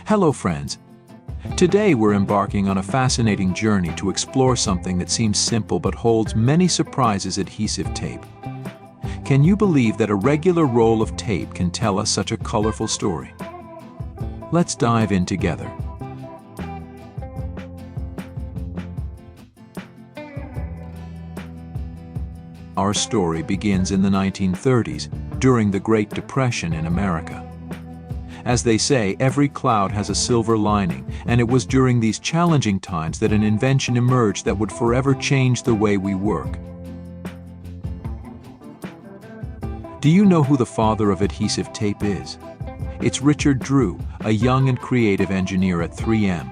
Hello friends. Today we're embarking on a fascinating journey to explore something that seems simple but holds many surprises: adhesive tape. Can you believe that a regular roll of tape can tell us such a colorful story? Let's dive in together. Our story begins in the 1930s, during the Great Depression in America. As they say, every cloud has a silver lining, and it was during these challenging times that an invention emerged that would forever change the way we work. Do you know who the father of adhesive tape is? It's Richard Drew, a young and creative engineer at 3M.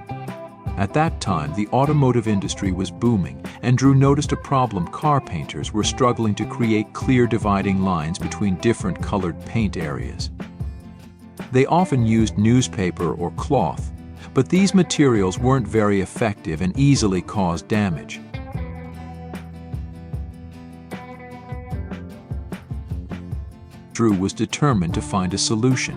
At that time, the automotive industry was booming, and Drew noticed a problem: car painters were struggling to create clear dividing lines between different colored paint areas. They often used newspaper or cloth, but these materials weren't very effective and easily caused damage. Drew was determined to find a solution.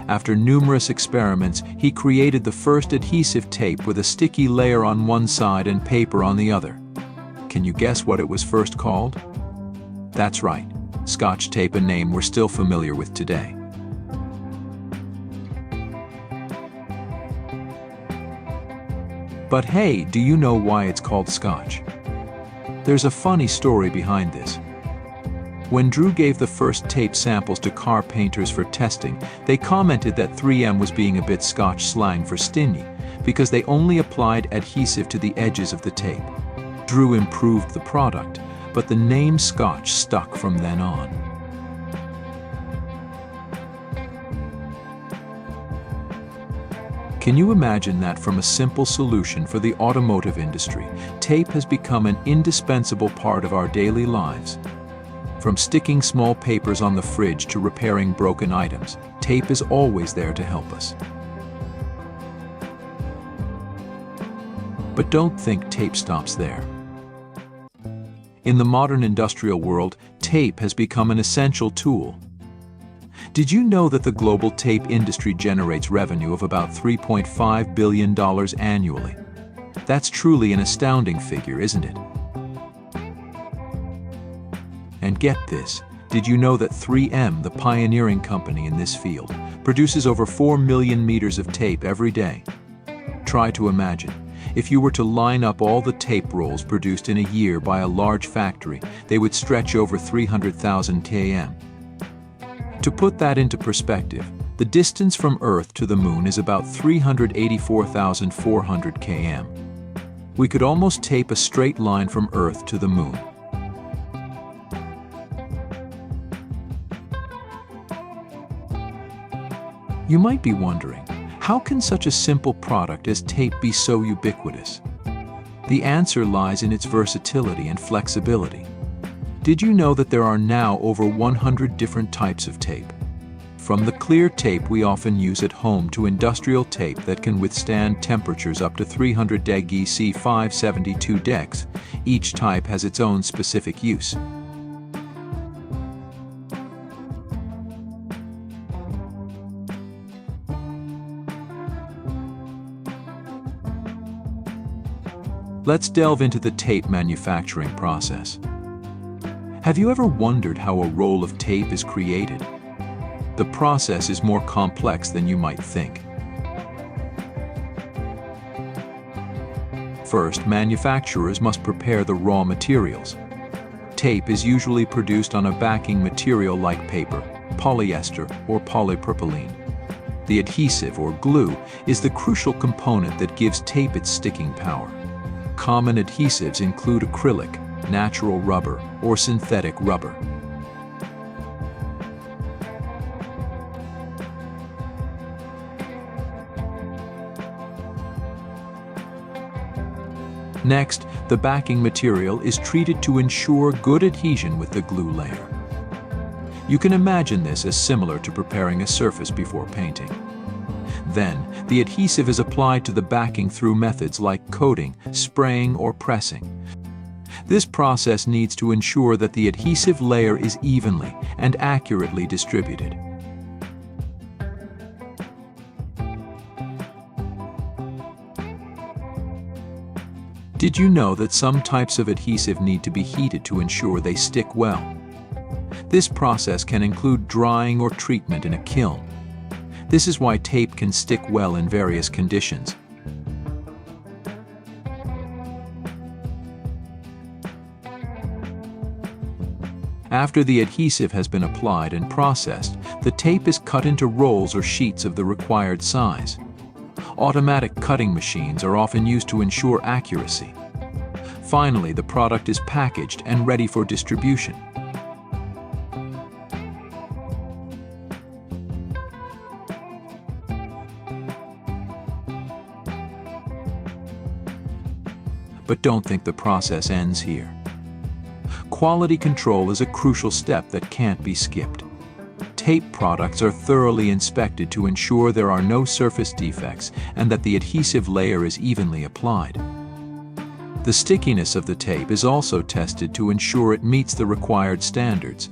After numerous experiments, he created the first adhesive tape with a sticky layer on one side and paper on the other. Can you guess what it was first called? That's right, Scotch tape, a name we're still familiar with today. But hey, do you know why it's called Scotch? There's a funny story behind this. When Drew gave the first tape samples to car painters for testing, they commented that 3M was being a bit Scotch slang for stingy, because they only applied adhesive to the edges of the tape. Drew improved the product, but the name Scotch stuck from then on. Can you imagine that from a simple solution for the automotive industry, tape has become an indispensable part of our daily lives? From sticking small papers on the fridge to repairing broken items, tape is always there to help us. But don't think tape stops there. In the modern industrial world, tape has become an essential tool. Did you know that the global tape industry generates revenue of about $3.5 billion annually? That's truly an astounding figure, isn't it? And get this, did you know that 3M, the pioneering company in this field, produces over 4 million meters of tape every day? Try to imagine, if you were to line up all the tape rolls produced in a year by a large factory, they would stretch over 300,000 km. To put that into perspective, the distance from Earth to the Moon is about 384,400 km. We could almost tape a straight line from Earth to the Moon. You might be wondering, how can such a simple product as tape be so ubiquitous? The answer lies in its versatility and flexibility. Did you know that there are now over 100 different types of tape? From the clear tape we often use at home to industrial tape that can withstand temperatures up to 300 degrees C 572 Dex, each type has its own specific use. Let's delve into the tape manufacturing process. Have you ever wondered how a roll of tape is created? The process is more complex than you might think. First, manufacturers must prepare the raw materials. Tape is usually produced on a backing material like paper, polyester, or polypropylene. The adhesive, or glue, is the crucial component that gives tape its sticking power. Common adhesives include acrylic, natural rubber, or synthetic rubber. Next, the backing material is treated to ensure good adhesion with the glue layer. You can imagine this as similar to preparing a surface before painting. Then, the adhesive is applied to the backing through methods like coating, spraying, or pressing. This process needs to ensure that the adhesive layer is evenly and accurately distributed. Did you know that some types of adhesive need to be heated to ensure they stick well? This process can include drying or treatment in a kiln. This is why tape can stick well in various conditions. After the adhesive has been applied and processed, the tape is cut into rolls or sheets of the required size. Automatic cutting machines are often used to ensure accuracy. Finally, the product is packaged and ready for distribution. But don't think the process ends here. Quality control is a crucial step that can't be skipped. Tape products are thoroughly inspected to ensure there are no surface defects and that the adhesive layer is evenly applied. The stickiness of the tape is also tested to ensure it meets the required standards.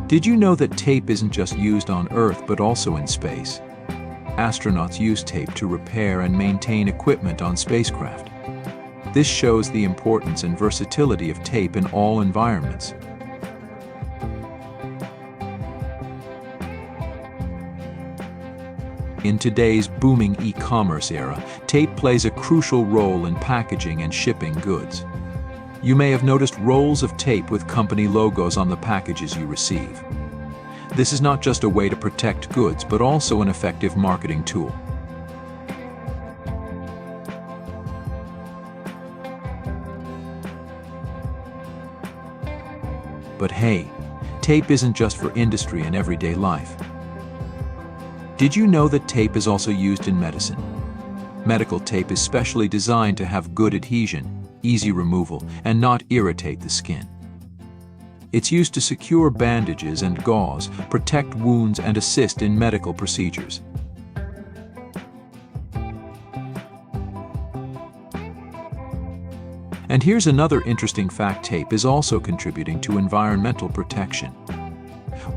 Did you know that tape isn't just used on Earth but also in space? Astronauts use tape to repair and maintain equipment on spacecraft. This shows the importance and versatility of tape in all environments. In today's booming e-commerce era, tape plays a crucial role in packaging and shipping goods. You may have noticed rolls of tape with company logos on the packages you receive. This is not just a way to protect goods, but also an effective marketing tool. But hey, tape isn't just for industry and everyday life. Did you know that tape is also used in medicine? Medical tape is specially designed to have good adhesion, easy removal, and not irritate the skin. It's used to secure bandages and gauze, protect wounds, and assist in medical procedures. And here's another interesting fact: tape is also contributing to environmental protection.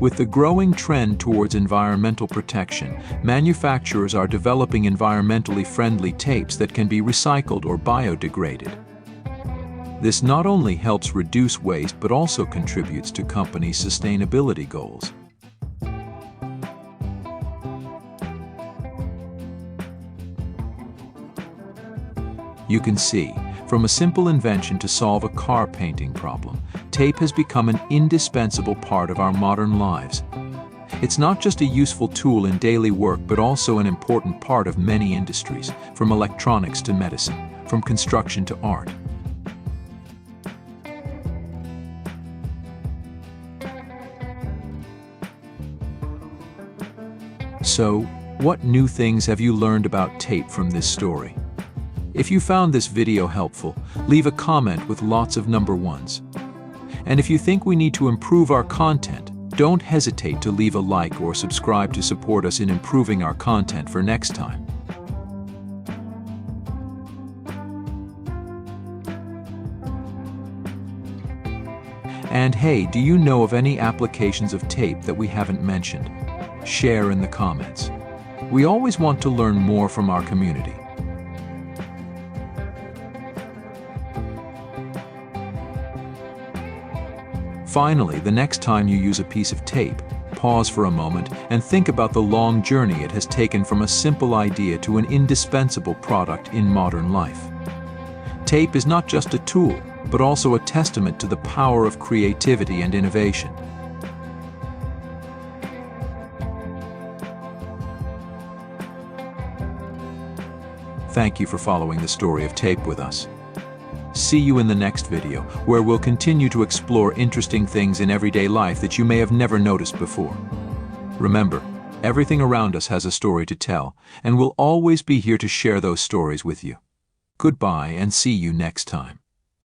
With the growing trend towards environmental protection, manufacturers are developing environmentally friendly tapes that can be recycled or biodegraded. This not only helps reduce waste but also contributes to companies' sustainability goals. You can see, from a simple invention to solve a car painting problem, tape has become an indispensable part of our modern lives. It's not just a useful tool in daily work but also an important part of many industries, from electronics to medicine, from construction to art. So, what new things have you learned about tape from this story? If you found this video helpful, leave a comment with lots of number ones. And if you think we need to improve our content, don't hesitate to leave a like or subscribe to support us in improving our content for next time. And hey, do you know of any applications of tape that we haven't mentioned? Share in the comments. We always want to learn more from our community. Finally, the next time you use a piece of tape, pause for a moment and think about the long journey it has taken from a simple idea to an indispensable product in modern life. Tape is not just a tool, but also a testament to the power of creativity and innovation. Thank you for following the story of tape with us. See you in the next video, where we'll continue to explore interesting things in everyday life that you may have never noticed before. Remember, everything around us has a story to tell, and we'll always be here to share those stories with you. Goodbye and see you next time.